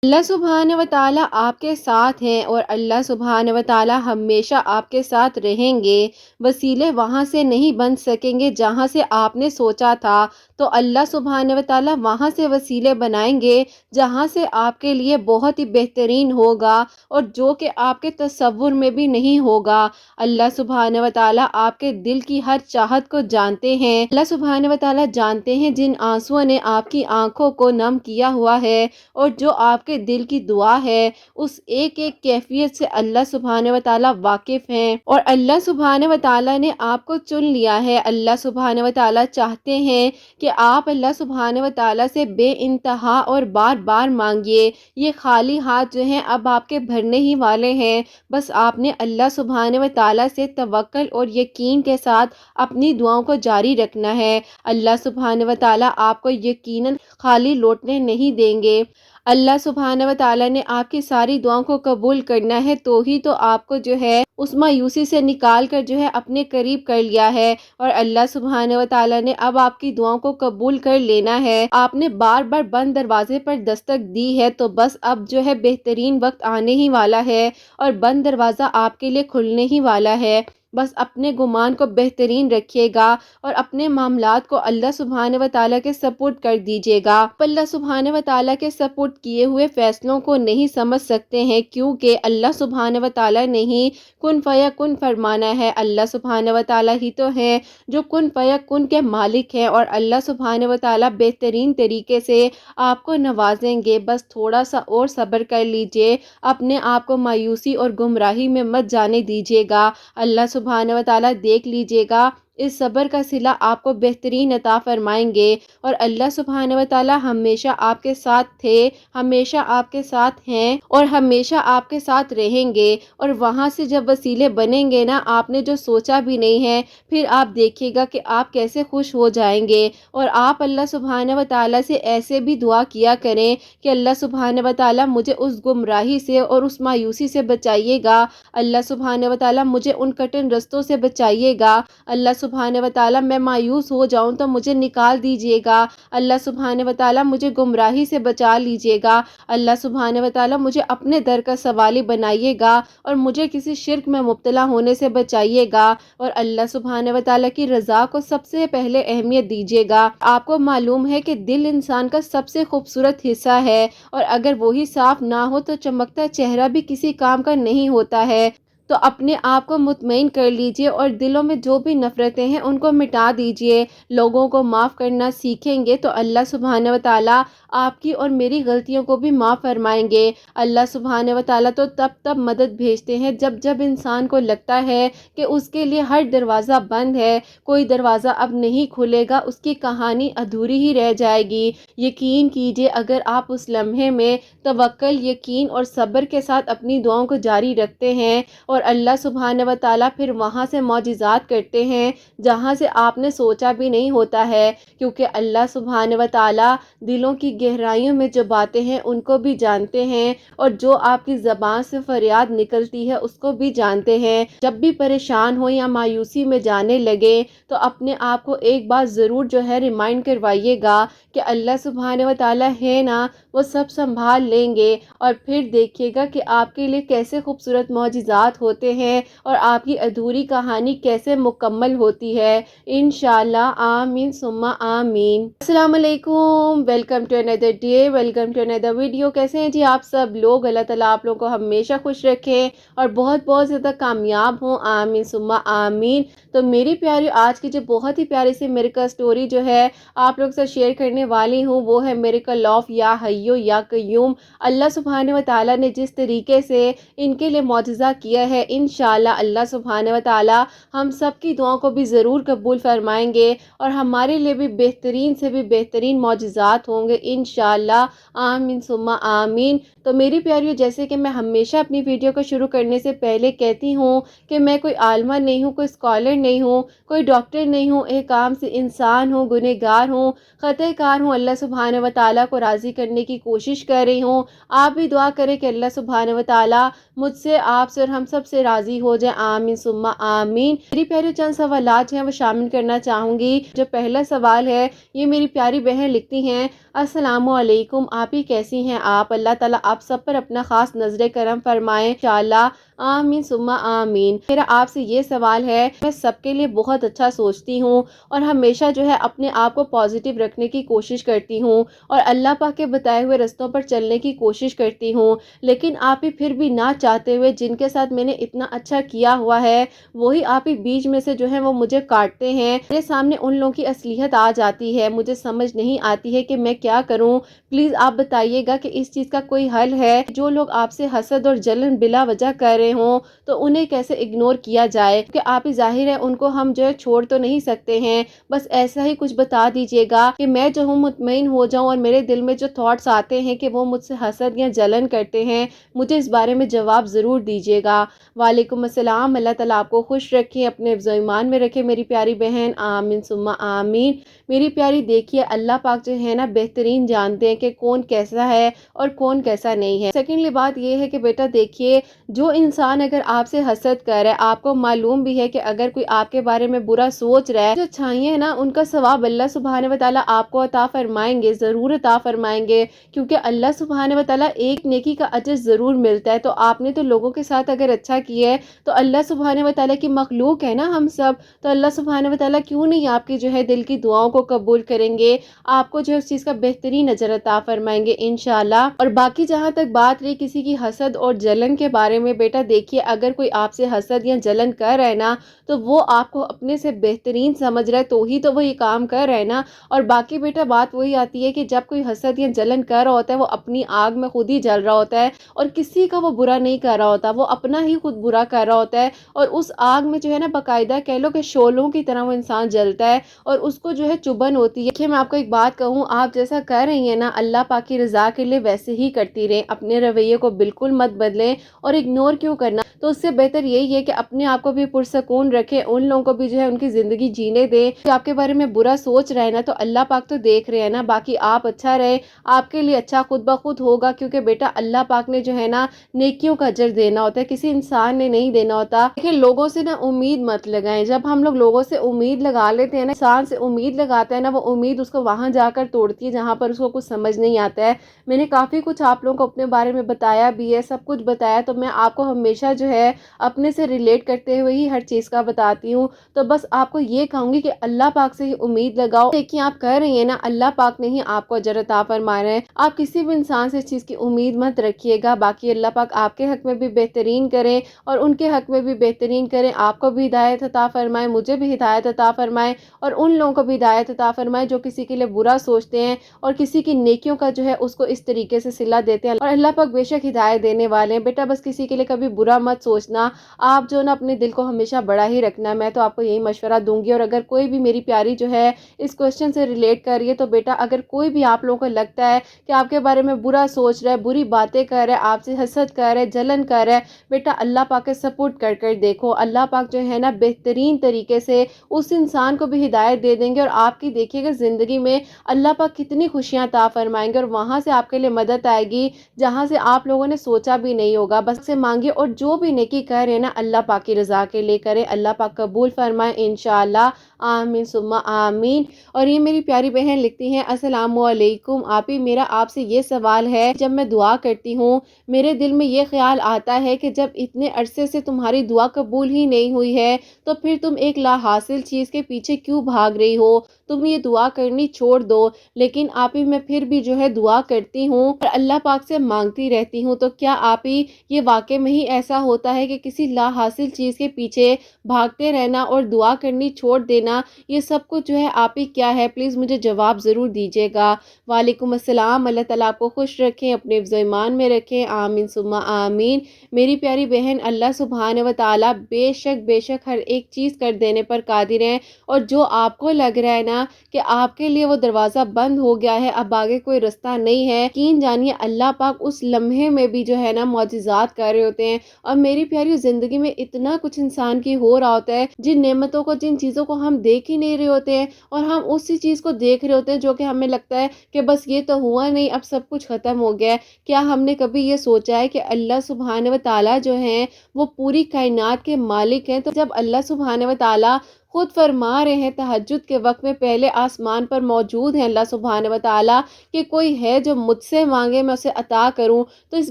اللہ سبحانہ و تعالیٰ آپ کے ساتھ ہیں اور اللہ سبحانہ و تعالیٰ ہمیشہ آپ کے ساتھ رہیں گے۔ وسیلے وہاں سے نہیں بن سکیں گے جہاں سے آپ نے سوچا تھا، تو اللہ سبحانہ و تعالیٰ وہاں سے وسیلے بنائیں گے جہاں سے آپ کے لیے بہت ہی بہترین ہوگا اور جو کہ آپ کے تصور میں بھی نہیں ہوگا۔ اللہ سبحانہ و تعالیٰ آپ کے دل کی ہر چاہت کو جانتے ہیں۔ اللہ سبحانہ و تعالیٰ جانتے ہیں جن آنسوؤں نے آپ کی آنکھوں کو نم کیا ہوا ہے، اور جو آپ کے دل کی دعا ہے اس ایک ایک کیفیت سے اللہ سبحانہ و تعالیٰ واقف ہیں، اور اللہ سبحانہ و تعالیٰ نے آپ کو چن لیا ہے۔ اللہ سبحانہ و تعالیٰ چاہتے ہیں کہ آپ اللہ سبحانہ و تعالیٰ سے بے انتہا اور بار بار مانگیے۔ یہ خالی ہاتھ جو ہیں اب آپ کے بھرنے ہی والے ہیں، بس آپ نے اللہ سبحانہ و تعالیٰ سے توکل اور یقین کے ساتھ اپنی دعاؤں کو جاری رکھنا ہے۔ اللہ سبحانہ و تعالیٰ آپ کو یقیناً خالی لوٹنے نہیں دیں گے۔ اللہ سبحانہ و تعالیٰ نے آپ کی ساری دعاؤں کو قبول کرنا ہے، تو ہی تو آپ کو جو ہے اس مایوسی سے نکال کر جو ہے اپنے قریب کر لیا ہے، اور اللہ سبحانہ و تعالیٰ نے اب آپ کی دعاؤں کو قبول کر لینا ہے۔ آپ نے بار بار بند دروازے پر دستک دی ہے، تو بس اب جو ہے بہترین وقت آنے ہی والا ہے اور بند دروازہ آپ کے لیے کھلنے ہی والا ہے۔ بس اپنے گمان کو بہترین رکھیے گا اور اپنے معاملات کو اللہ سبحانہ و تعالیٰ کے سپورٹ کر دیجیے گا۔ اللہ سبحانہ و تعالیٰ کے سپورٹ کیے ہوئے فیصلوں کو نہیں سمجھ سکتے ہیں، کیونکہ اللہ سبحانہ و تعالیٰ نے ہی کن فیکن فرمانا ہے۔ اللہ سبحانہ و تعالیٰ ہی تو ہیں جو کن فیکن کے مالک ہیں، اور اللہ سبحانہ و تعالیٰ بہترین طریقے سے آپ کو نوازیں گے۔ بس تھوڑا سا اور صبر کر لیجئے، اپنے آپ کو مایوسی اور گمراہی میں مت جانے دیجیے گا۔ اللہ سبحانہ و تعالیٰ دیکھ لیجیے گا، اس صبر کا صلہ آپ کو بہترین عطا فرمائیں گے، اور اللہ سبحانہ و تعالیٰ ہمیشہ آپ کے ساتھ تھے، ہمیشہ آپ کے ساتھ ہیں اور ہمیشہ آپ کے ساتھ رہیں گے۔ اور وہاں سے جب وسیلے بنیں گے نا، آپ نے جو سوچا بھی نہیں ہے، پھر آپ دیکھیے گا کہ آپ کیسے خوش ہو جائیں گے۔ اور آپ اللہ سبحانہ و تعالیٰ سے ایسے بھی دعا کیا کریں کہ اللہ سبحانہ و تعالیٰ مجھے اس گمراہی سے اور اس مایوسی سے بچائیے گا، اللہ سبحانہ و تعالیٰ مجھے ان کٹھن رستوں سے بچائیے گا، اللہ سبحانہ و تعالیٰ میں مایوس ہو جاؤں تو مجھے نکال دیجیے گا، اللہ سبحانہ و تعالیٰ مجھے گمراہی سے بچا لیجیے گا، اللہ سبحانہ و تعالیٰ مجھے اپنے در کا سوالی بنائیے گا اور مجھے کسی شرک میں مبتلا ہونے سے بچائیے گا، اور اللہ سبحانہ و تعالیٰ کی رضا کو سب سے پہلے اہمیت دیجیے گا۔ آپ کو معلوم ہے کہ دل انسان کا سب سے خوبصورت حصہ ہے، اور اگر وہی صاف نہ ہو تو چمکتا چہرہ بھی کسی کام کا نہیں ہوتا ہے۔ تو اپنے آپ کو مطمئن کر لیجئے اور دلوں میں جو بھی نفرتیں ہیں ان کو مٹا دیجئے۔ لوگوں کو معاف کرنا سیکھیں گے تو اللہ سبحانہ و تعالیٰ آپ کی اور میری غلطیوں کو بھی معاف فرمائیں گے۔ اللہ سبحانہ و تعالیٰ تو تب مدد بھیجتے ہیں جب انسان کو لگتا ہے کہ اس کے لیے ہر دروازہ بند ہے، کوئی دروازہ اب نہیں کھلے گا، اس کی کہانی ادھوری ہی رہ جائے گی۔ یقین کیجئے، اگر آپ اس لمحے میں توکل، یقین اور صبر کے ساتھ اپنی دعاؤں کو جاری رکھتے ہیں، اور اللہ سبحانہ و تعالیٰ پھر وہاں سے معجزات کرتے ہیں جہاں سے آپ نے سوچا بھی نہیں ہوتا ہے، کیونکہ اللہ سبحانہ و تعالیٰ دلوں کی گہرائیوں میں جو باتیں ہیں ان کو بھی جانتے ہیں، اور جو آپ کی زبان سے فریاد نکلتی ہے اس کو بھی جانتے ہیں۔ جب بھی پریشان ہو یا مایوسی میں جانے لگے تو اپنے آپ کو ایک بات ضرور جو ہے ریمائنڈ کروائیے گا کہ اللہ سبحانہ و تعالیٰ ہے نا، وہ سب سنبھال لیں گے، اور پھر دیکھیے گا کہ آپ کے لیے کیسے خوبصورت معجزات ہوتے ہیں اور آپ کی ادھوری کہانی کیسے مکمل ہوتی ہے، انشاءاللہ۔ آمین ثم آمین۔ السلام علیکم، welcome to another day, welcome to another video. کیسے ہیں جی آپ سب لوگ؟ اللہ تعالیٰ آپ لوگوں کو ہمیشہ خوش رکھیں اور بہت بہت زیادہ کامیاب ہوں، آمین ثم آمین۔ تو میری پیاری، آج کی جو بہت ہی پیاری سی میریکل سٹوری جو ہے آپ لوگ سے شیئر کرنے والی ہوں، وہ ہے میریکل آف یا حیو یا قیوم۔ اللہ سبحانہ و تعالیٰ نے جس طریقے سے ان کے لیے معجزہ کیا ہے، انشاءاللہ اللہ سبحانہ و تعالیٰ ہم سب کی دعاؤں کو بھی ضرور قبول فرمائیں گے، اور ہمارے لیے بھی بہترین سے بھی بہترین معجزات ہوں گے، انشاءاللہ، آمین ثم آمین۔ تو میری پیاریو، جیسے کہ میں ہمیشہ اپنی ویڈیو کو شروع کرنے سے پہلے کہتی ہوں کہ میں کوئی عالمہ نہیں ہوں، کوئی اسکالر نہیں ہوں، کوئی ڈاکٹر نہیں ہوں، ایک عام سے انسان ہوں، گنہگار ہوں، خطا کار ہوں، اللہ سبحانہ و تعالیٰ کو راضی کرنے کی کوشش کر رہی ہوں۔ آپ بھی دعا کریں کہ اللہ سبحانہ و تعالیٰ مجھ سے، آپ سے اور ہم سب سے راضی ہو جائے، آمین ثم آمین۔ میری پیاری چند سوالات ہیں وہ شامل کرنا چاہوں گی۔ جو پہلا سوال ہے، یہ میری پیاری بہن لکھتی ہیں، السلام علیکم، آپ ہی کیسی ہیں آپ؟ اللہ تعالیٰ آپ سب پر اپنا خاص نظر کرم فرمائیں انشاءاللہ، آمین ثم آمین۔ میرا آپ سے یہ سوال ہے، میں سب کے لیے بہت اچھا سوچتی ہوں اور ہمیشہ جو ہے اپنے آپ کو پازیٹیو رکھنے کی کوشش کرتی ہوں اور اللہ پاک کے بتائے ہوئے رستوں پر چلنے کی کوشش کرتی ہوں، لیکن آپ ہی پھر بھی نہ چاہتے ہوئے جن کے ساتھ میں نے اتنا اچھا کیا ہوا ہے وہی آپ ہی بیچ میں سے جو ہے وہ مجھے کاٹتے ہیں۔ میرے سامنے ان لوگوں کی اصلیت آ جاتی ہے، مجھے سمجھ نہیں آتی ہے کہ میں کیا کروں۔ پلیز آپ بتائیے گا کہ اس چیز کا کوئی حل ہے؟ جو لوگ آپ سے حسد اور جلن بلا وجہ کر رہے ہوں تو انہیں کیسے اگنور کیا جائے؟ کہ آپ ہی ظاہر ہے ان کو ہم جو ہے چھوڑ تو نہیں سکتے ہیں، بس ایسا ہی کچھ بتا دیجیے گا کہ میں جو ہوں مطمئن ہو جاؤں اور میرے دل میں جو تھاٹس آتے ہیں کہ وہ مجھ سے حسد یا جلن کرتے ہیں، مجھے اس بارے میں جواب ضرور دیجیے گا۔ وعلیکم السلام، اللہ تعالیٰ آپ کو خوش رکھیں، اپنے حفظ و ایمان میں رکھیں میری پیاری بہن، آمین ثم آمین۔ میری پیاری دیکھیے، اللہ پاک جو ہے نا بہترین جانتے ہیں کہ کون کیسا ہے اور کون کیسا نہیں ہے۔ سیکنڈلی بات یہ ہے کہ بیٹا دیکھیے، جو انسان اگر آپ سے حسد کر رہا ہے، آپ کو معلوم بھی ہے کہ اگر کوئی آپ کے بارے میں برا سوچ رہا ہے، جو اچھائیاں ہیں نا ان کا ثواب اللہ سبحانہ و تعالیٰ آپ کو عطا فرمائیں گے، ضرور عطا فرمائیں گے، کیونکہ اللہ سبحانہ و تعالیٰ ایک نیکی کا اجر ضرور ملتا ہے۔ تو آپ نے تو لوگوں کے ساتھ اگر اچھا کیا ہے تو اللہ سبحانہ و تعالیٰ کی مخلوق ہے نا ہم سب، تو اللہ سبحانہ و تعالیٰ کیوں نہیں آپ کی جو ہے دل کی دعاؤں کو قبول کریں گے، آپ کو جو ہے اس چیز کا بہترین اجر عطا فرمائیں گے انشاءاللہ۔ اور باقی جہاں تک بات رہی کسی کی حسد اور جلن کے بارے میں، بیٹا دیکھیے اگر کوئی آپ سے حسد یا جلن کر رہا ہے نا تو وہ آپ کو اپنے سے بہترین سمجھ رہا ہے، تو ہی تو وہ یہ کام کر رہا ہے نا۔ اور باقی بیٹا بات وہی آتی ہے کہ جب کوئی حسد یا جلن کر رہا ہوتا ہے وہ اپنی آگ میں خود ہی جل رہا ہوتا ہے اور کسی کا وہ برا نہیں کر رہا ہوتا، وہ اپنا ہی خود برا کر رہا ہوتا ہے، اور اس آگ میں جو ہے نا باقاعدہ کہہ لو کہ شعلوں کی طرح وہ انسان جلتا ہے اور اس کو جو ہے چبھن ہوتی ہے۔ دیکھیے میں آپ کو ایک بات کہوں، آپ جیسا کر رہی ہیں نا اللہ پاک کی رضا کے لیے ویسے ہی کرتی رہیں، اپنے رویے کو بالکل مت بدلیں اور اگنور کیوں کرنا، تو اس سے بہتر یہی ہے کہ اپنے آپ کو بھی پرسکون رکھیں، ان لوگوں کو بھی جو ہے ان کی زندگی جینے دیں کہ آپ کے بارے میں برا سوچ رہے ہیں نا، تو اللہ پاک تو دیکھ رہے ہیں نا، باقی آپ اچھا رہے، آپ کے لیے اچھا خود بخود ہوگا، کیونکہ بیٹا اللہ پاک نے جو ہے نا نیکیوں کا اجر دینا ہوتا ہے، کسی انسان نے نہیں دینا ہوتا۔ دیکھیں لوگوں سے نا امید مت لگائیں، جب ہم لوگ لوگوں سے امید لگا لیتے ہیں نا، انسان سے امید لگاتا ہے نا، وہ امید اس کو وہاں جا کر توڑتی ہے جہاں پر اس کو کچھ سمجھ نہیں آتا ہے۔ میں نے کافی کچھ آپ لوگوں کو اپنے بارے میں بتایا بھی ہے، سب کچھ بتایا، تو میں آپ کو ہمیشہ جو ہے اپنے سے ریلیٹ کرتے ہوئے ہی ہر چیز کا بتاتی ہوں، تو بس آپ کو یہ کہوں گی کہ اللہ پاک سے ہی امید لگاؤ۔ دیکھیں آپ کر رہی ہیں نا، اللہ پاک نے ہی آپ کو اجر عطا فرمانا ہے، آپ کسی بھی انسان سے اس چیز کی امید مت رکھیے گا۔ باقی اللہ پاک آپ کے حق میں بھی بہترین کریں اور ان کے حق میں بھی بہترین کریں، آپ کو بھی ہدایت عطا فرمائے، مجھے بھی ہدایت عطا فرمائے اور ان لوگوں کو بھی ہدایت عطا فرمائے جو کسی کے لیے برا سوچتے ہیں اور کسی کی نیکیوں کا جو ہے اس کو اس طریقے سے صلہ دیتے ہیں، اور اللہ پاک بے شک ہدایت دینے والے ہیں۔ بیٹا بس کسی کے لیے کبھی برا مت سوچنا، آپ جو نا اپنے دل کو ہمیشہ بڑا ہی رکھنا، میں تو آپ کو یہی مشورہ دوں گی۔ اور اگر کوئی بھی میری پیاری جو ہے اس کوسچن سے ریلیٹ کر رہی ہے، تو بیٹا اگر کوئی بھی آپ لوگوں کو لگتا ہے کہ آپ کے بارے میں برا سوچ رہا ہے، بری باتیں کر رہا ہے، آپ سے حسد کر رہا ہے، جلن کر رہا ہے، بیٹا اللہ پاک کے سپورٹ کر کر دیکھو، اللہ پاک جو ہے نا بہترین طریقے سے اس انسان کو بھی ہدایت دے دیں گے، اور آپ کی دیکھیے گا زندگی میں اللہ پاک کتنی خوشیاں عطا فرمائیں گے، اور وہاں سے آپ کے لیے مدد آئے گی جہاں سے آپ لوگوں نے سوچا بھی نہیں ہوگا۔ بس سے مانگے اور جو بھی نیکی کر رہے ہیں نا اللہ پاک کی رضا کے لیے کریں، اللہ پاک قبول فرمائے انشاءاللہ، آمین ثم آمین۔ اور یہ میری پیاری بہن لکھتی ہیں، السلام علیکم آپی، میرا آپ سے یہ سوال ہے، جب میں دعا کرتی ہوں میرے دل میں یہ خیال آتا ہے کہ جب اتنے عرصے سے تمہاری دعا قبول ہی نہیں ہوئی ہے تو پھر تم ایک لا حاصل چیز کے پیچھے کیوں بھاگ رہی ہو، تم یہ دعا کرنی چھوڑ دو۔ لیکن آپی میں پھر بھی جو ہے دعا کرتی ہوں اور اللہ پاک سے مانگتی رہتی ہوں، تو کیا آپی یہ واقع میں ہی ایسا ہوتا ہے کہ کسی لا حاصل چیز کے پیچھے بھاگتے رہنا اور دعا کرنی چھوڑ دینا، یہ سب کچھ جو ہے آپی کیا ہے؟ پلیز مجھے جواب ضرور دیجیے گا۔ وعلیکم السلام، اللہ تعالیٰ آپ کو خوش رکھیں، اپنے حفظ و ایمان میں رکھیں، آمین ثم آمین۔ میری پیاری بہن اللہ سبحانہ و تعالیٰ بے شک ہر ایک چیز کر دینے پر قادر ہیں، اور جو آپ کو لگ رہا ہے نا کہ آپ کے لیے وہ دروازہ بند ہو گیا ہے، اب آگے کوئی رستہ نہیں ہے، یقین جانیے اللہ پاک اس لمحے میں بھی جو ہے نا معجزات کر رہے ہوتے ہیں، اور میری پیاریو زندگی میں اتنا کچھ انسان کی ہو رہا ہوتا ہے، جن نعمتوں کو جن چیزوں کو ہم دیکھ ہی نہیں رہے ہوتے ہیں اور ہم اسی چیز کو دیکھ رہے ہوتے ہیں جو کہ ہمیں لگتا ہے کہ بس یہ تو ہوا نہیں، اب سب کچھ ختم ہو گیا ہے۔ کیا ہم نے کبھی یہ سوچا ہے کہ اللہ سبحانہ و تعالیٰ جو ہیں وہ پوری کائنات کے مالک ہیں؟ تو جب اللہ سبحانہ و تعالیٰ خود فرما رہے ہیں تہجد کے وقت میں پہلے آسمان پر موجود ہیں اللہ سبحانہ و تعالیٰ کہ کوئی ہے جو مجھ سے مانگے میں اسے عطا کروں، تو اس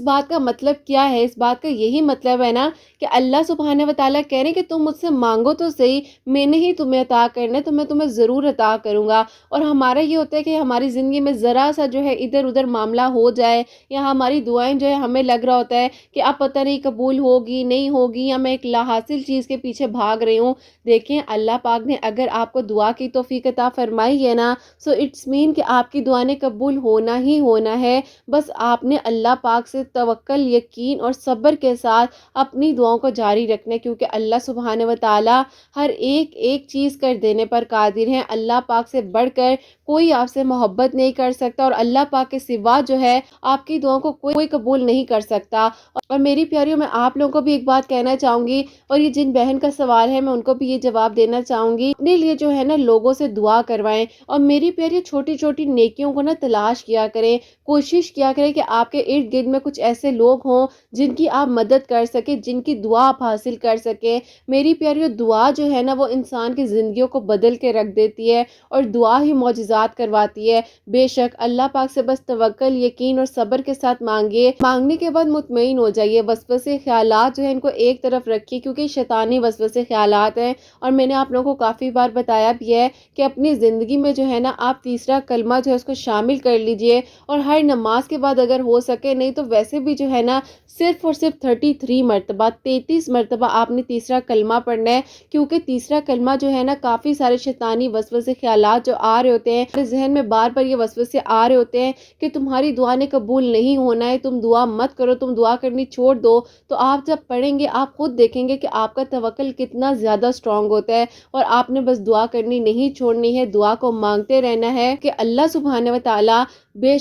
بات کا مطلب کیا ہے؟ اس بات کا یہی مطلب ہے نا کہ اللہ سبحانہ و تعالیٰ کہہ رہے ہیں کہ تم مجھ سے مانگو تو صحیح، میں نے ہی تمہیں عطا کرنا ہے، تو میں تمہیں ضرور عطا کروں گا۔ اور ہمارا یہ ہوتا ہے کہ ہماری زندگی میں ذرا سا جو ہے ادھر ادھر معاملہ ہو جائے یا ہماری دعائیں جو ہے ہمیں لگ رہا ہوتا ہے کہ اب پتہ نہیں قبول ہوگی نہیں ہوگی، یا میں ایک لا حاصل چیز کے پیچھے بھاگ رہی ہوں، دیکھیں اللہ پاک نے اگر آپ کو دعا کی توفیق عطا فرمائی ہے نا، سو اٹس مین کہ آپ کی دعا نے قبول ہونا ہی ہونا ہے۔ بس آپ نے اللہ پاک سے توکل، یقین اور صبر کے ساتھ اپنی دعاؤں کو جاری رکھنا ہے، کیونکہ اللہ سبحانہ و تعالیٰ ہر ایک چیز کر دینے پر قادر ہیں۔ اللہ پاک سے بڑھ کر کوئی آپ سے محبت نہیں کر سکتا، اور اللہ پاک کے سوا جو ہے آپ کی دعاؤں کو کوئی قبول نہیں کر سکتا۔ اور میری پیاریوں، میں آپ لوگوں کو بھی ایک بات کہنا چاہوں گی، اور یہ جن بہن کا سوال ہے میں ان کو بھی یہ جواب دینا چاہوں گی، اپنے لیے جو ہے نا لوگوں سے دعا کروائیں، اور میری پیاری چھوٹی چھوٹی نیکیوں کو نا تلاش کیا کریں، کوشش کیا کریں کہ آپ کے ارد گرد میں کچھ ایسے لوگ ہوں جن کی آپ مدد کر سکیں، جن کی دعا آپ حاصل کر سکیں۔ میری پیاری دعا جو ہے نا وہ انسان کی زندگیوں کو بدل کے رکھ دیتی ہے، اور دعا ہی معجزات کرواتی ہے۔ بے شک اللہ پاک سے بس توکل، یقین اور صبر کے ساتھ مانگیے، مانگنے کے بعد مطمئن ہو جائیے، وسوسے خیالات جو ہے ان کو ایک طرف رکھیے، کیونکہ شیطانی وسوسے خیالات ہیں۔ اور میں نے آپ لوگوں کو کافی بار بتایا بھی ہے کہ اپنی زندگی میں جو ہے نا آپ تیسرا کلمہ جو ہے اس کو شامل کر لیجئے، اور ہر نماز کے بعد اگر ہو سکے، نہیں تو ویسے بھی جو ہے نا صرف اور صرف 33 مرتبہ 33 مرتبہ آپ نے تیسرا کلمہ پڑھنا ہے، کیونکہ تیسرا کلمہ جو ہے نا کافی سارے شیطانی وسوسے خیالات جو آ رہے ہوتے ہیں، ہمارے ذہن میں بار بار یہ وسوسے آ رہے ہوتے ہیں کہ تمہاری دعا نے قبول نہیں ہونا ہے، تم دعا مت کرو، تم دعا کرنی چھوڑ دو، تو آپ جب پڑھیں گے آپ خود دیکھیں گے کہ آپ کا توکل کتنا زیادہ اسٹرانگ ہوتا ہے، اور آپ نے بس دعا کرنی نہیں چھوڑنی ہے، دعا کو مانگتے رہنا ہے کہ اللہ سبحانہ و تعالیٰ بے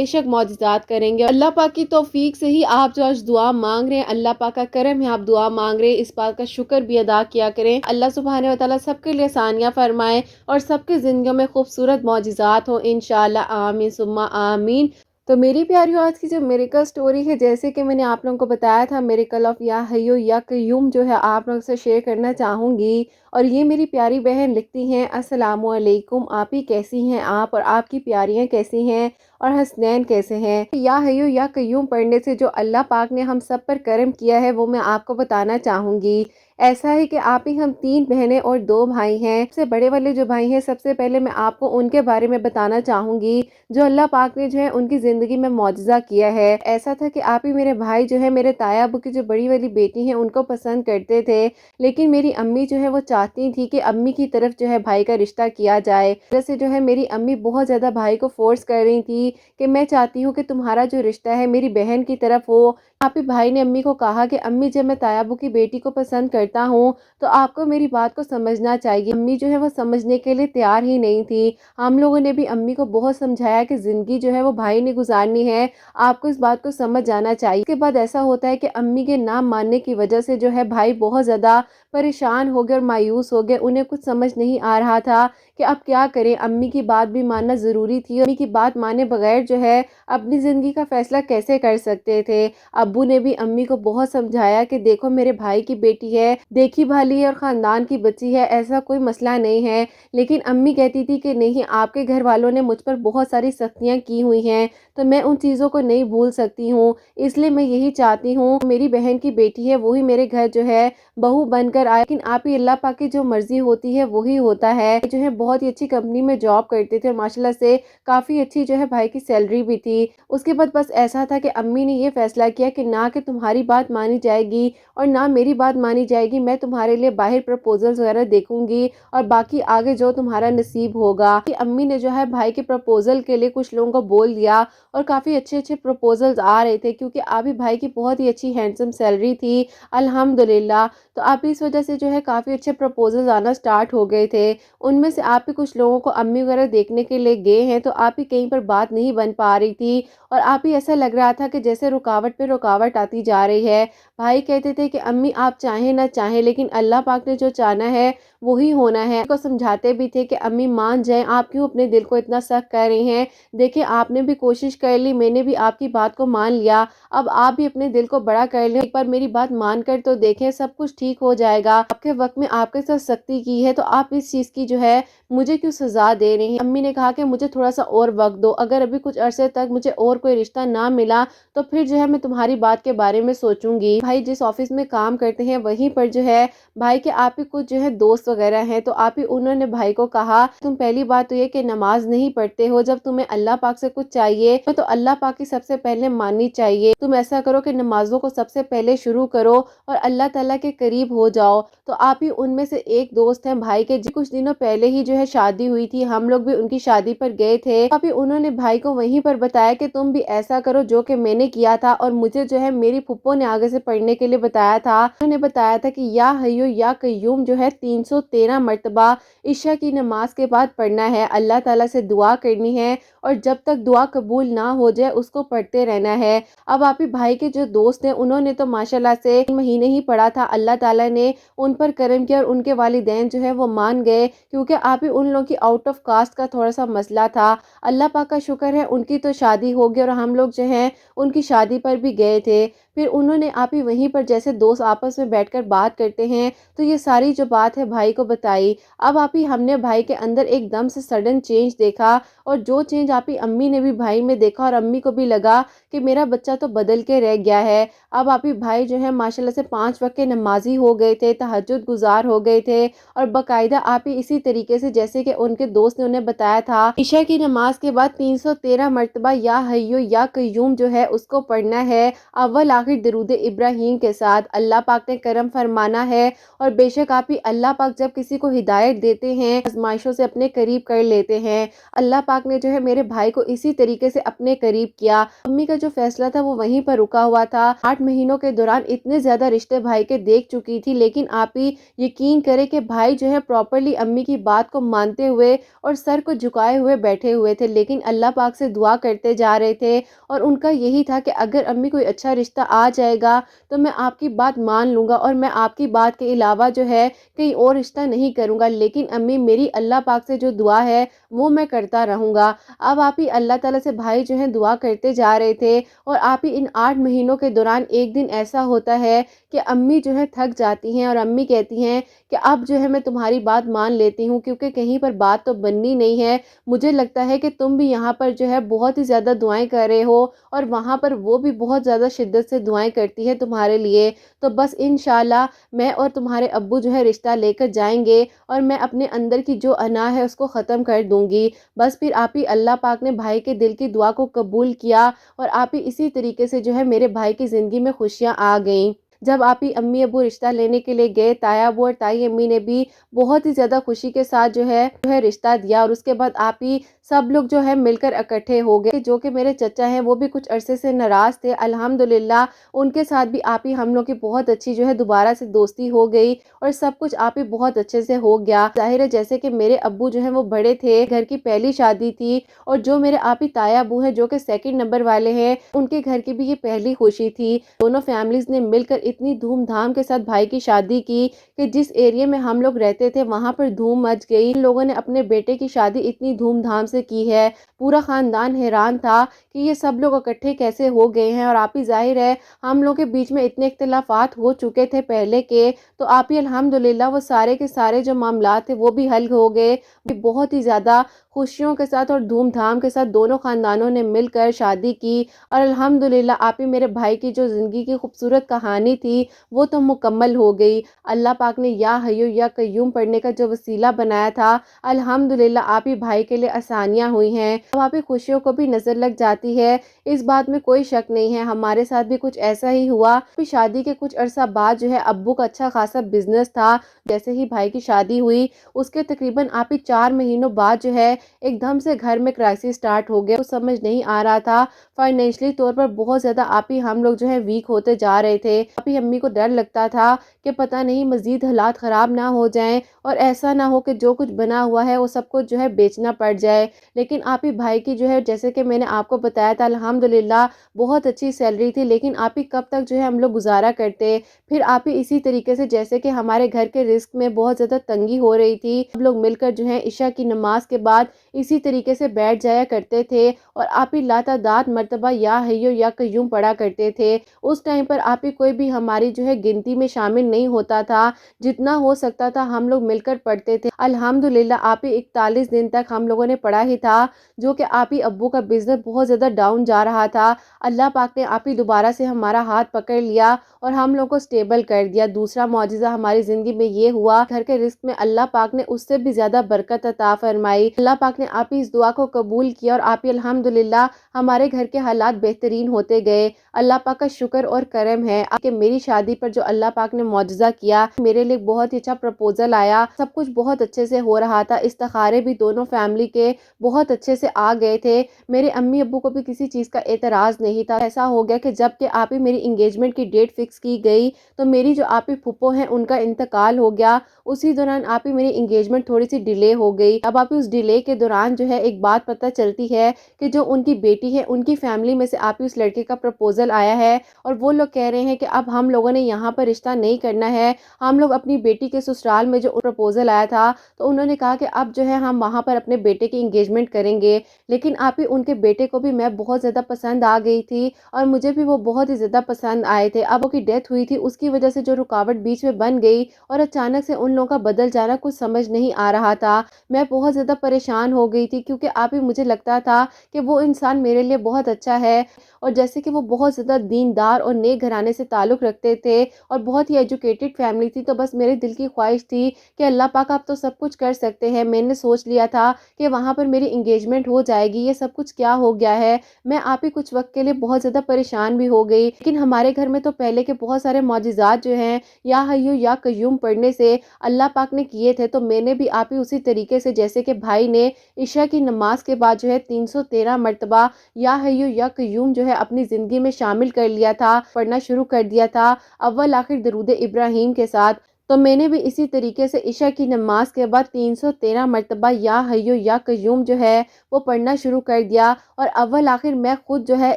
شک معجزات کریں گے۔ اللہ پاک کی توفیق سے ہی آپ جو آج دعا مانگ رہے ہیں، اللہ پاک کا کرم ہے آپ دعا مانگ رہے ہیں، اس بات کا شکر بھی ادا کیا کریں۔ اللہ سبحانہ و تعالیٰ سب کے لیے آسانیاں فرمائے اور سب کے زندگیوں میں خوبصورت معجزات ہوں انشاءاللہ، آمین ثم آمین۔ تو میری پیاریوں، آج کی جو میریکل سٹوری ہے، جیسے کہ میں نے آپ لوگوں کو بتایا تھا، میریکل آف یا حیو یا قیوم جو ہے آپ لوگوں سے شیئر کرنا چاہوں گی۔ اور یہ میری پیاری بہن لکھتی ہیں، السلام علیکم، آپ ہی کیسی ہیں آپ، اور آپ کی پیاریاں کیسی ہیں، اور حسنین کیسے ہیں؟ یا حیو یا قیوم پڑھنے سے جو اللہ پاک نے ہم سب پر کرم کیا ہے وہ میں آپ کو بتانا چاہوں گی۔ ایسا ہے کہ آپ ہی ہم 3 بہنیں اور 2 بھائی ہیں۔ سب سے بڑے والے جو بھائی ہیں، سب سے پہلے میں آپ کو ان کے بارے میں بتانا چاہوں گی جو اللہ پاک نے جو ہے ان کی زندگی میں معجزہ کیا ہے۔ ایسا تھا کہ آپ ہی میرے بھائی جو ہے میرے تایا ابو کی جو بڑی والی بیٹی ہیں ان کو پسند کرتے تھے، لیکن میری امی جو ہے وہ چاہتی تھی کہ امی کی طرف جو ہے بھائی کا رشتہ کیا جائے۔ جیسے جو ہے میری امی بہت زیادہ بھائی کو فورس کر رہی تھی کہ میں چاہتی ہوں کہ تمہارا جو رشتہ ہے میری بہن کی طرف ہو۔ آپ ہی بھائی نے امی کو کہا کہ امی جب میں تایا ابو کی بیٹی کو پسند کرتا ہوں تو آپ کو میری بات کو سمجھنا چاہیے۔ امی جو ہے وہ سمجھنے کے لیے تیار ہی نہیں تھی۔ ہم لوگوں نے بھی امی کو بہت سمجھایا کہ زندگی جو ہے وہ بھائی نے گزارنی ہے، آپ کو اس بات کو سمجھ جانا چاہیے۔ اس کے بعد ایسا ہوتا ہے کہ امی کے نہ ماننے کی وجہ سے جو ہے بھائی بہت زیادہ پریشان ہو گئے اور مایوس ہو گئے، انہیں کچھ سمجھ نہیں آ رہا تھا کہ اب کیا کریں۔ امی کی بات بھی ماننا ضروری تھی، امی کی بات مانے بغیر جو ہے اپنی زندگی کا فیصلہ کیسے کر سکتے تھے۔ ابو نے بھی امی کو بہت سمجھایا کہ دیکھو میرے بھائی کی بیٹی ہے، دیکھی بھالی ہے اور خاندان کی بچی ہے، ایسا کوئی مسئلہ نہیں ہے، لیکن امی کہتی تھی کہ نہیں، آپ کے گھر والوں نے مجھ پر بہت ساری سختیاں کی ہوئی ہیں تو میں ان چیزوں کو نہیں بھول سکتی ہوں، اس لیے میں یہی چاہتی ہوں میری بہن کی بیٹی ہے وہی میرے گھر جو ہے بہو بن کر آئے، لیکن آپ ہی اللہ پاک کی جو مرضی ہوتی ہے وہی ہوتا ہے۔ جو ہے بہت ہی اچھی کمپنی میں جاب کرتے تھے اور ماشاءاللہ سے کافی اچھی جو ہے بھائی کی سیلری بھی تھی۔ اس کے بعد بس ایسا تھا کہ امی نے یہ فیصلہ کیا کہ نہ کہ تمہاری بات مانی جائے گی اور نہ میری بات مانی جائے گی، میں تمہارے لیے باہر پرپوزلز وغیرہ دیکھوں گی اور باقی آگے جو تمہارا نصیب ہوگا۔ امی نے جو ہے بھائی کے پرپوزل کے لیے کچھ لوگوں کو بول دیا اور کافی اچھے اچھے پرپوزلز آ رہے تھے، کیونکہ ابھی بھائی کی بہت ہی اچھی ہینڈسم سیلری تھی الحمدللہ، تو آپ اس وجہ سے جو ہے کافی اچھے پرپوزلز آنا سٹارٹ ہو گئے تھے۔ ان میں سے آپ بھی کچھ لوگوں کو امی وغیرہ دیکھنے کے لیے گئے ہیں، تو آپ بھی کہیں پر بات نہیں بن پا رہی تھی اور آپ ہی ایسا لگ رہا تھا کہ جیسے رکاوٹ پہ رکاوٹ آتی جا رہی ہے۔ بھائی کہتے تھے کہ امی آپ چاہیں نہ چاہیں لیکن اللہ پاک نے جو چاہنا ہے وہی ہونا ہے۔ کو سمجھاتے بھی تھے کہ امی مان جائیں، آپ کیوں اپنے دل کو اتنا سخت کر رہی ہیں، دیکھیں آپ نے بھی کوشش کر لی، میں نے بھی آپ کی بات کو مان لیا، اب آپ بھی اپنے دل کو بڑا کر لیں، ایک بار میری بات مان کر تو دیکھیں، سب کچھ ٹھیک ہو جائے گا۔ آپ کے وقت میں آپ کے ساتھ سختی کی ہے تو آپ اس چیز کی جو ہے مجھے کیوں سزا دے رہی ہیں۔ امی نے کہا کہ مجھے تھوڑا سا اور وقت دو، اگر ابھی کچھ عرصے تک مجھے اور کوئی رشتہ نہ ملا تو پھر جو ہے میں تمہاری بات کے بارے میں سوچوں گی۔ بھائی جس آفس میں کام کرتے ہیں وہیں پر جو ہے بھائی کے آپ ہی کچھ جو ہے دوست وغیرہ ہیں، تو آپ ہی انہوں نے بھائی کو کہا تم پہلی بات تو یہ کہ نماز نہیں پڑھتے ہو، جب تمہیں اللہ پاک سے کچھ چاہیے تو اللہ پاک کی سب سے پہلے ماننی چاہیے، تم ایسا کرو کہ نمازوں کو سب سے پہلے شروع کرو اور اللہ تعالیٰ کے قریب ہو جاؤ۔ تو آپ ہی ان میں سے ایک دوست ہیں بھائی کے، کچھ دنوں پہلے ہی جو ہے شادی ہوئی تھی، ہم لوگ بھی ان کی شادی پر گئے تھے، آپ ہی انہوں نے بھائی کو وہیں پر بتایا کہ تم بھی ایسا کرو جو کہ میں نے کیا تھا، اور مجھے جو ہے میری پھپھو نے آگے سے پڑھنے کے لیے بتایا تھا، انہوں نے بتایا تھا کہ یا حیو یا قیوم جو ہے 313 مرتبہ عشاء کی نماز کے بعد پڑھنا ہے، اللہ تعالیٰ سے دعا کرنی ہے اور جب تک دعا قبول نہ ہو جائے اس کو پڑھتے رہنا ہے۔ اب آپ ہی بھائی کے جو دوست ہیں انہوں نے تو ماشاءاللہ سے 3 مہینے ہی پڑھا تھا، اللہ تعالیٰ نے ان پر کرم کیا اور ان کے والدین جو ہے وہ مان گئے، کیونکہ آپ ہی ان لوگوں کی آؤٹ آف کاسٹ کا تھوڑا سا مسئلہ تھا۔ اللہ پاک کا شکر ہے ان کی تو شادی ہو گئی اور ہم لوگ جو ہیں ان کی شادی پر بھی گئے تھے۔ پھر انہوں نے آپ ہی وہیں پر جیسے دوست آپس میں بیٹھ کر بات کرتے ہیں تو یہ ساری جو بات ہے بھائی کو بتائی۔ اب آپ ہی ہم نے بھائی کے اندر ایک دم سے سڈن چینج دیکھا، اور جو چینج آپ ہی امی نے بھی بھائی میں دیکھا اور امی کو بھی لگا کہ میرا بچہ تو بدل کے رہ گیا ہے۔ اب آپ ہی بھائی جو ہے ماشاءاللہ سے 5 وقت کے نمازی ہو گئے تھے، تہجد گزار ہو گئے تھے، اور باقاعدہ آپ ہی اسی طریقے سے جیسے کہ ان کے دوست نے انہیں بتایا تھا عشاء کی نماز کے بعد 313 مرتبہ یا حیو یا قیوم جو ہے اس کو پڑھنا ہے، اول آخر درود ابراہیم کے ساتھ۔ اللہ پاک نے کرم فرمانا ہے، اور بے شک آپ ہی اللہ پاک جب کسی کو ہدایت دیتے ہیں آزمائشوں سے اپنے قریب کر لیتے ہیں۔ اللہ پاک نے جو ہے میرے بھائی کو اسی طریقے سے اپنے قریب کیا۔ امی کا جو فیصلہ تھا وہ وہیں پر رکا ہوا تھا۔ 8 مہینوں کے دوران اتنے زیادہ رشتے بھائی کے دیکھ چکی تھی، لیکن آپ ہی یقین کرے کہ بھائی جو ہے پراپرلی امی کی بات کو مانتے ہوئے اور سر کو جھکائے ہوئے بیٹھے ہوئے تھے، لیکن اللہ پاک سے دعا کرتے جا رہے تھے، اور ان کا یہی تھا کہ اگر امی کوئی اچھا رشتہ آ جائے گا تو میں آپ کی بات مان لوں گا اور میں آپ کی بات کے علاوہ جو ہے کہیں اور رشتہ نہیں کروں گا، لیکن امی میری اللہ پاک سے جو دعا ہے وہ میں کرتا رہوں گا۔ اب آپ ہی اللہ تعالیٰ سے بھائی جو ہے دعا کرتے جا رہے تھے، اور آپ ہی ان 8 مہینوں کے دوران ایک دن ایسا ہوتا ہے کہ امی جو ہے تھک جاتی ہیں اور امی کہتی ہیں کہ اب جو ہے میں تمہاری بات مان لیتی ہوں، کیونکہ کہیں پر بات تو بننی نہیں ہے، مجھے لگتا ہے کہ تم بھی یہاں پر جو ہے بہت ہی زیادہ دعائیں کر رہے ہو اور وہاں پر وہ بھی بہت زیادہ شدت سے دعائیں کرتی ہے تمہارے لیے، تو بس انشاءاللہ میں اور تمہارے ابو جو ہے رشتہ لے کر جائیں گے اور میں اپنے اندر کی جو انا ہے اس کو ختم کر دوں گی۔ بس پھر آپ ہی اللہ پاک نے بھائی کے دل کی دعا کو قبول کیا، اور آپ ہی اسی طریقے سے جو ہے میرے بھائی کی زندگی میں خوشیاں آ گئیں۔ جب آپ ہی امی ابو رشتہ لینے کے لیے گئے، تایا ابو اور تائی امی نے بھی بہت ہی زیادہ خوشی کے ساتھ جو ہے رشتہ دیا، اور اس کے بعد آپ ہی سب لوگ جو ہے مل کر اکٹھے ہو گئے۔ جو کہ میرے چچا ہیں وہ بھی کچھ عرصے سے ناراض تھے، الحمدللہ ان کے ساتھ بھی آپ ہی ہم لوگ کی بہت اچھی جو ہے دوبارہ سے دوستی ہو گئی، اور سب کچھ آپ ہی بہت اچھے سے ہو گیا۔ ظاہر ہے جیسے کہ میرے ابو جو ہیں وہ بڑے تھے، گھر کی پہلی شادی تھی، اور جو میرے آپ ہی تایا ابو ہیں جو کہ سیکنڈ نمبر والے ہیں، ان کے گھر کی بھی یہ پہلی خوشی تھی۔ دونوں فیملیز نے مل کر اتنی دھوم دھام کے ساتھ بھائی کی شادی کی کہ جس ایریے میں ہم لوگ رہتے تھے وہاں پر دھوم مچ گئی۔ ان لوگوں نے اپنے بیٹے کی شادی اتنی دھوم دھام سے کی ہے، پورا خاندان حیران تھا کہ یہ سب لوگ اکٹھے کیسے ہو گئے ہیں، اور آپ ہی ظاہر ہے ہم لوگ کے بیچ میں اتنے اختلافات ہو چکے تھے پہلے کے، تو آپ ہی الحمدللہ وہ سارے کے سارے جو معاملات تھے وہ بھی حل ہو گئے۔ بہت ہی زیادہ خوشیوں کے ساتھ اور دھوم دھام کے ساتھ دونوں خاندانوں نے مل کر شادی کی، اور الحمدللہ آپ ہی میرے بھائی کی جو زندگی کی خوبصورت کہانی تھی وہ تو مکمل ہو گئی۔ اللہ پاک نے یا حیو یا قیوم پڑھنے کا جو وسیلہ بنایا تھا، الحمدللہ آپ ہی بھائی کے لیے آسانیاں ہوئی ہیں، اب آپ ہی خوشیوں کو بھی نظر لگ جاتی ہے، اس بات میں کوئی شک نہیں ہے۔ ہمارے ساتھ بھی کچھ ایسا ہی ہوا، پھر شادی کے کچھ عرصہ بعد جو ہے ابو کا اچھا خاصا بزنس تھا، جیسے ہی بھائی کی شادی ہوئی اس کے تقریباً آپ ہی 4 مہینوں بعد جو ہے ایک دم سے گھر میں کرائسس سٹارٹ ہو گیا، کچھ سمجھ نہیں آ رہا تھا، فائنینشلی طور پر بہت زیادہ آپ ہی ہم لوگ جو ہے ویک ہوتے جا رہے تھے۔ آپ ہی امی کو ڈر لگتا تھا کہ پتہ نہیں مزید حالات خراب نہ ہو جائیں اور ایسا نہ ہو کہ جو کچھ بنا ہوا ہے وہ سب کچھ جو ہے بیچنا پڑ جائے۔ لیکن آپ ہی بھائی کی جو ہے جیسے کہ میں نے آپ کو بتایا تھا الحمدللہ بہت اچھی سیلری تھی، لیکن آپ ہی کب تک جو ہے ہم لوگ گزارا کرتے۔ پھر آپ ہی اسی طریقے سے جیسے کہ ہمارے گھر کے رزق میں بہت زیادہ تنگی ہو رہی تھی، ہم لوگ مل کر جو ہے عشاء کی نماز کے بعد اسی طریقے سے بیٹھ جایا کرتے تھے اور آپ ہی لاتعداد مرتبہ یا حیو یا قیوم پڑھا کرتے تھے۔ اس ٹائم پر آپ ہی کوئی بھی ہماری جو ہے گنتی میں شامل نہیں ہوتا تھا، جتنا ہو سکتا تھا ہم لوگ مل کر پڑھتے تھے۔ الحمدللہ آپ ہی 41 دن تک ہم لوگوں نے پڑھا ہی تھا، جو کہ آپ ہی ابو کا بزنس بہت زیادہ ڈاؤن جا رہا تھا۔ اللہ پاک نے آپ ہی دوبارہ سے ہمارا ہاتھ پکڑ لیا اور ہم لوگ کو سٹیبل کر دیا۔ دوسرا معجزہ ہماری زندگی میں یہ ہوا، گھر کے رزق میں اللہ پاک نے اس سے بھی زیادہ برکت عطا فرمائی۔ اللہ پاک نے آپ ہی اس دعا کو قبول کیا اور آپ ہی الحمدللہ ہمارے گھر کے حالات بہترین ہوتے گئے۔ اللہ پاک کا شکر اور کرم ہے کہ میری شادی پر جو اللہ پاک نے معجزہ کیا، میرے لیے بہت ہی اچھا پروپوزل آیا، سب کچھ بہت اچھے سے ہو رہا تھا، استخارے بھی دونوں فیملی کے بہت اچھے سے آ گئے تھے، میرے امی ابو کو بھی کسی چیز کا اعتراض نہیں تھا۔ ایسا ہو گیا کہ جب کہ آپ ہی میری انگیجمنٹ کی ڈیٹ فکس کی گئی تو میری جو آپ ہی پھپھو ہیں ان کا انتقال ہو گیا، اسی دوران آپ ہی میری انگیجمنٹ تھوڑی سی ڈیلے ہو گئی۔ اب آپ ہی اس ڈیلے کے دوران جو ہے ایک بات پتہ چلتی ہے کہ جو ان کی بیٹی ہے ان کی فیملی میں سے آپ ہی اس لڑکے کا پروپوزل آیا ہے اور وہ لوگ کہہ رہے ہیں کہ اب ہم لوگوں نے یہاں پر رشتہ نہیں کرنا ہے، ہم لوگ اپنی بیٹی کے سسرال میں جو پروپوزل آیا تھا تو انہوں نے کہا کہ اب جو ہے ہم وہاں پر اپنے بیٹے کی انگیجمنٹ کریں گے۔ لیکن آپ ہی ان کے بیٹے کو بھی میں بہت زیادہ پسند آ گئی تھی اور مجھے بھی وہ بہت ہی زیادہ پسند آئے تھے۔ اب وہ کی ڈیتھ ہوئی تھی، اس کی وجہ سے جو رکاوٹ بیچ میں بن گئی اور اچانک سے ان لوگوں کا بدل جانا کچھ سمجھ نہیں آ رہا تھا، میں بہت زیادہ پریشان ہو گئی تھی کیونکہ آپ ہی مجھے لگتا تھا کہ وہ انسان میرے لیے بہت اچھا ہے اور جیسے کہ وہ بہت زیادہ دیندار اور نیک گھرانے سے تعلق رکھتے تھے اور بہت ہی ایجوکیٹڈ فیملی تھی، تو بس میرے دل کی خواہش تھی کہ اللہ پاک آپ تو سب کچھ کر سکتے ہیں۔ میں نے سوچ لیا تھا کہ وہاں پر میری انگیجمنٹ ہو جائے گی، یہ سب کچھ کیا ہو گیا ہے۔ میں آپ ہی کچھ وقت کے لیے بہت زیادہ پریشان بھی ہو گئی، لیکن ہمارے گھر میں تو پہلے کے بہت سارے معجزات جو ہیں یا حیو یا قیوم پڑھنے سے اللہ پاک نے کیے تھے، تو میں نے بھی آپ ہی اسی طریقے سے جیسے کہ بھائی نے عشاء کی نماز کے بعد جو ہے 313 مرتبہ یا حیو یا قیوم جو ہے اپنی زندگی میں شامل کر لیا تھا، پڑھنا شروع کر دیا تھا اول آخر درود ابراہیم کے ساتھ۔ تو میں نے بھی اسی طریقے سے عشاء کی نماز کے بعد 313 مرتبہ یا حیو یا قیوم جو ہے وہ پڑھنا شروع کر دیا اور اول آخر میں خود جو ہے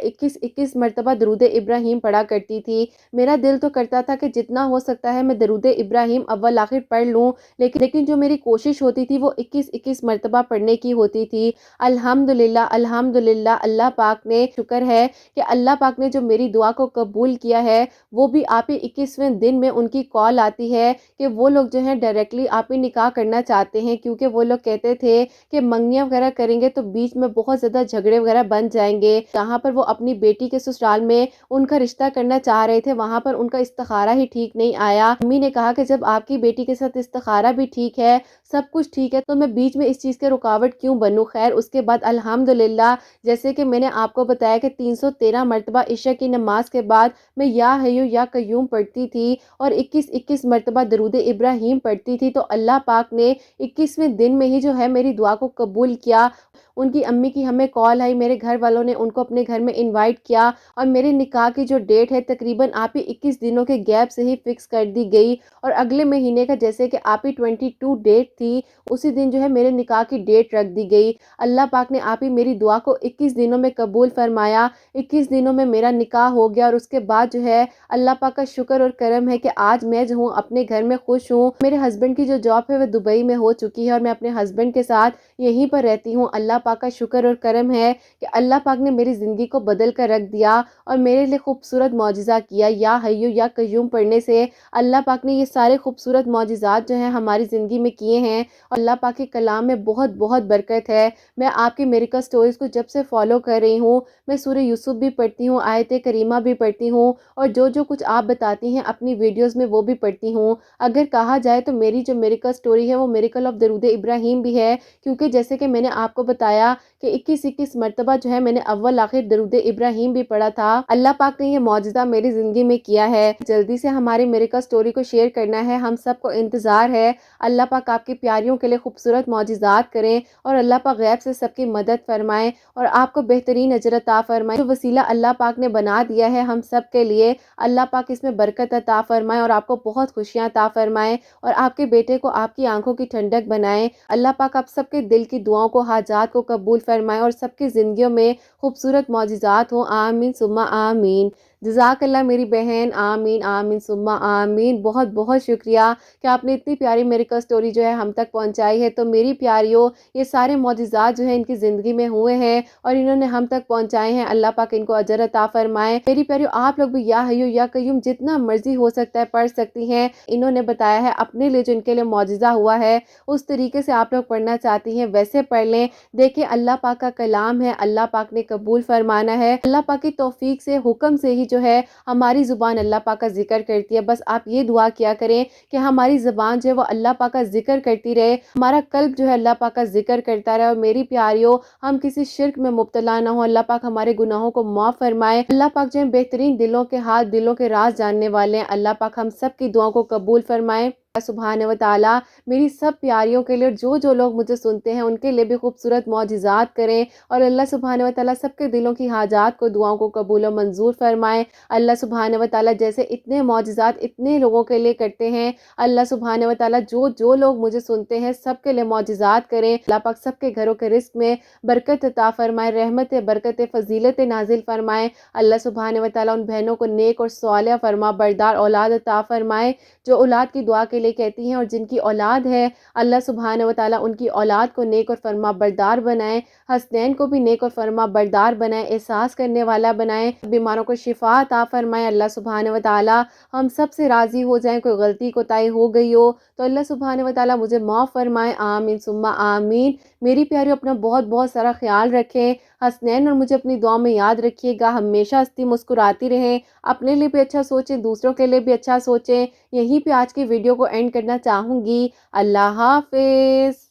21 مرتبہ درود ابراہیم پڑھا کرتی تھی۔ میرا دل تو کرتا تھا کہ جتنا ہو سکتا ہے میں درود ابراہیم اول آخر پڑھ لوں، لیکن جو میری کوشش ہوتی تھی وہ 21 مرتبہ پڑھنے کی ہوتی تھی۔ الحمدللہ الحمدللہ اللہ پاک نے شکر ہے کہ اللہ پاک نے جو میری دعا کو قبول کیا ہے، وہ بھی آپ ہی 21ویں دن میں ان کی کال آتی ہے کہ وہ لوگ جو ہیں ڈائریکٹلی آپ ہی نکاح کرنا چاہتے ہیں، کیونکہ وہ لوگ کہتے تھے کہ منگنیاں وغیرہ کریں گے تو بیچ میں بہت زیادہ جھگڑے وغیرہ بن جائیں گے۔ جہاں پر وہ اپنی بیٹی کے سسرال میں ان کا رشتہ کرنا چاہ رہے تھے وہاں پر ان کا استخارہ ہی ٹھیک نہیں آیا۔ امی نے کہا کہ جب آپ کی بیٹی کے ساتھ استخارہ بھی ٹھیک ہے، سب کچھ ٹھیک ہے، تو میں بیچ میں اس چیز کے رکاوٹ کیوں بنوں۔ خیر اس کے بعد الحمدللہ جیسے کہ میں نے آپ کو بتایا کہ 313 مرتبہ عشاء کی نماز کے بعد میں یا حیو یا قیوم پڑھتی تھی اور 21 مرتبہ درود ابراہیم پڑھتی تھی، تو اللہ پاک نے 21ویں دن میں ہی جو ہے میری دعا کو قبول کیا۔ ان کی امی کی ہمیں کال آئی، میرے گھر والوں نے ان کو اپنے گھر میں انوائٹ کیا اور میرے نکاح کی جو ڈیٹ ہے تقریباً آپ ہی 21 دنوں کے گیپ سے ہی فکس کر دی گئی اور اگلے مہینے کا جیسے کہ آپ ہی 22 ڈیٹ تھی، اسی دن جو ہے میرے نکاح کی ڈیٹ رکھ دی گئی۔ اللہ پاک نے آپ ہی میری دعا کو 21 دنوں میں قبول فرمایا، 21 دنوں میں میرا نکاح ہو گیا اور اس کے بعد جو ہے اللہ پاک کا شکر اور کرم ہے کہ آج میں جو ہوں اپنے گھر میں خوش ہوں۔ میرے ہسبینڈ کی جو جاب ہے وہ دبئی میں ہو چکی ہے اور میں اپنے ہسبینڈ کے ساتھ یہیں پر رہتی ہوں۔ اللہ پاک کا شکر اور کرم ہے کہ اللہ پاک نے میری زندگی کو بدل کر رکھ دیا اور میرے لیے خوبصورت معجزہ کیا۔ یا حیو یا قیوم پڑھنے سے اللہ پاک نے یہ سارے خوبصورت معجزات جو ہیں ہماری زندگی میں کیے ہیں اور اللہ پاک کے کلام میں بہت بہت برکت ہے۔ میں آپ کی میریکل سٹوریز کو جب سے فالو کر رہی ہوں، میں سورہ یوسف بھی پڑھتی ہوں، آیت کریمہ بھی پڑھتی ہوں اور جو کچھ آپ بتاتی ہیں اپنی ویڈیوز میں وہ بھی پڑھتی ہوں۔ اگر کہا جائے تو میری جو میریکل سٹوری ہے وہ میریکل آف درود ابراہیم بھی ہے، کیونکہ جیسے کہ میں نے آپ کو بتایا کہ 21 مرتبہ جو ہے میں نے اول آخر درود ابراہیم بھی پڑھا تھا۔ اللہ پاک نے یہ معجزہ میری زندگی میں کیا ہے۔ جلدی سے ہماری میریکل سٹوری کو شیئر کرنا ہے، ہم سب کو انتظار ہے۔ اللہ پاک آپ کی پیاریوں کے لیے خوبصورت معجزات کریں اور اللہ پاک غیب سے سب کی مدد فرمائیں اور آپ کو بہترین اجر عطا فرمائیں۔ جو وسیلہ اللہ پاک نے بنا دیا ہے ہم سب کے لیے، اللہ پاک اس میں برکت عطا فرمائیں اور آپ کو بہت خوشیاں عطا فرمائیں اور آپ کے بیٹے کو آپ کی آنکھوں کی ٹھنڈک بنائیں۔ اللہ پاک آپ سب کے دل کی دعاؤں کو، حاجات کو کو قبول فرمائے اور سب کی زندگیوں میں خوبصورت معجزات ہوں، آمین ثم آمین۔ جزاک اللہ میری بہن، آمین آمین ثم آمین۔ بہت بہت شکریہ کہ آپ نے اتنی پیاری میریکل سٹوری جو ہے ہم تک پہنچائی ہے۔ تو میری پیاریوں، یہ سارے معجزات جو ہیں ان کی زندگی میں ہوئے ہیں اور انہوں نے ہم تک پہنچائے ہیں، اللہ پاک ان کو اجر عطا فرمائے۔ میری پیاریوں، آپ لوگ بھی یا حیو یا قیوم جتنا مرضی ہو سکتا ہے پڑھ سکتی ہیں۔ انہوں نے بتایا ہے اپنے لیے جو ان کے لیے معجزہ ہوا ہے اس طریقے سے آپ لوگ پڑھنا چاہتی ہیں ویسے پڑھ لیں۔ دیکھیں اللہ پاک کا کلام ہے، اللہ پاک نے قبول فرمانا ہے۔ اللہ پاک کی توفیق سے، حکم سے ہی جو ہے ہماری زبان اللہ پاک کا ذکر کرتی ہے۔ بس آپ یہ دعا کیا کریں کہ ہماری زبان جو ہے وہ اللہ پاک کا ذکر کرتی رہے، ہمارا قلب جو ہے اللہ پاک کا ذکر کرتا رہے۔ اور میری پیاریوں، ہم کسی شرک میں مبتلا نہ ہوں، اللہ پاک ہمارے گناہوں کو معاف فرمائے۔ اللہ پاک جو ہے بہترین دلوں کے حال، دلوں کے راز جاننے والے ہیں۔ اللہ پاک ہم سب کی دعاؤں کو قبول فرمائے۔ اللہ سبحانہ و تعالیٰ میری سب پیاریوں کے لیے، جو لوگ مجھے سنتے ہیں ان کے لیے بھی خوبصورت معجزات کریں، اور اللہ سبحانہ و تعالیٰ سب کے دلوں کی حاجات کو، دعاؤں کو قبول و منظور فرمائے۔ اللہ سبحانہ و تعالیٰ جیسے اتنے معجزات اتنے لوگوں کے لیے کرتے ہیں، اللہ سبحانہ و تعالیٰ جو لوگ مجھے سنتے ہیں سب کے لیے معجزات کریں۔ اللہ پاک سب کے گھروں کے رزق میں برکت عطا فرمائے، رحمت، برکت، فضیلت نازل فرمائے۔ اللہ سبحانہ و تعالیٰ ان بہنوں کو نیک اور صالح فرما بردار اولاد عطا فرمائے جو اولاد کی دعا کے لیے کہتی ہیں، اور جن کی اولاد ہے اللہ سبحانہ و تعالیٰ ان کی اولاد کو نیک اور فرما بردار بنائے، حسنین کو بھی نیک اور فرما بردار بنائے، احساس کرنے والا بنائے، بیماروں کو شفا عطا فرمائے۔ اللہ سبحانہ و تعالیٰ ہم سب سے راضی ہو جائیں، کوئی غلطی کوتاہی ہو گئی ہو تو اللہ سبحانہ و تعالیٰ مجھے معاف فرمائے، آمین ثم آمین۔ میری پیاری اپنا بہت بہت سارا خیال رکھیں، حسنین اور مجھے اپنی دعا میں یاد رکھیے گا، ہمیشہ ہنستی مسکراتی رہیں، اپنے لیے بھی اچھا سوچیں، دوسروں کے لیے بھی اچھا سوچیں۔ یہیں پہ آج کی ویڈیو کو اینڈ کرنا چاہوں گی۔ اللہ حافظ۔